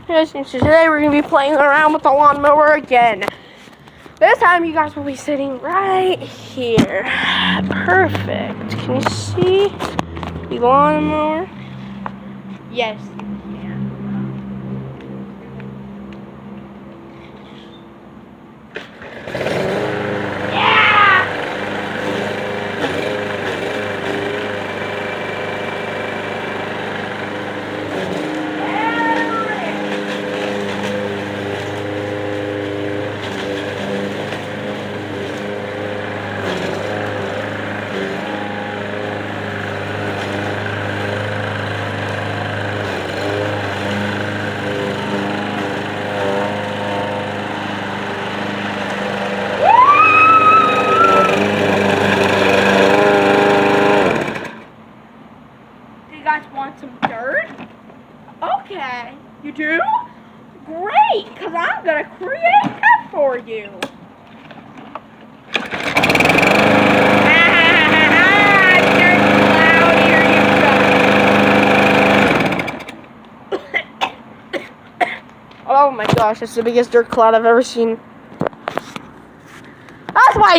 Yes, and today we're going to be playing around with the lawnmower again. This time you guys will be sitting right here. Perfect. Can you see the lawnmower? Yes, you can. Do you guys want some dirt? Okay. You do? Great, because I'm going to create that for you. Oh my gosh, it's the biggest dirt cloud I've ever seen. That's why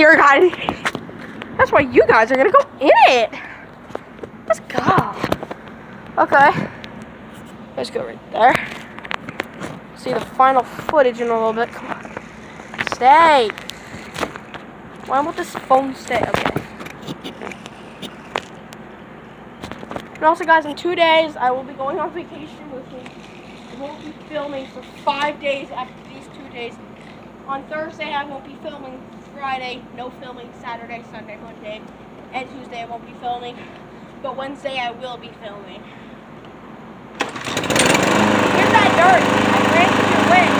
you guys are gonna go in it. Let's go. Okay. Let's go right there. See the final footage in a little bit. Come on. Stay. Why won't this phone stay? Okay. And also guys, in 2 days I will be going on vacation with me. I won't be filming for 5 days after these 2 days. On Thursday, I won't be filming. Friday, no filming. Saturday, Sunday, Monday, and Tuesday, I won't be filming. But Wednesday, I will be filming. Here's that dirt. I ran through your wind.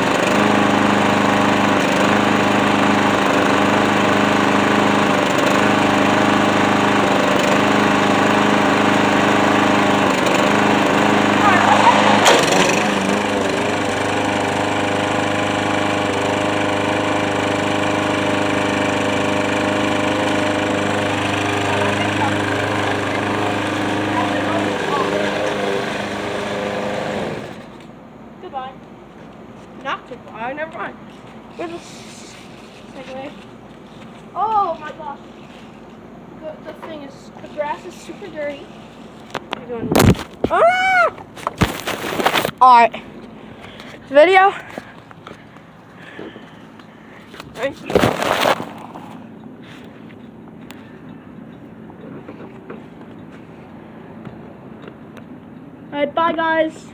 Goodbye. Not goodbye, never mind. Where's the segue? Oh my gosh. The thing is, the grass is super dirty. What are you doing? Ah! Alright. Video. Thank you. Alright, bye guys.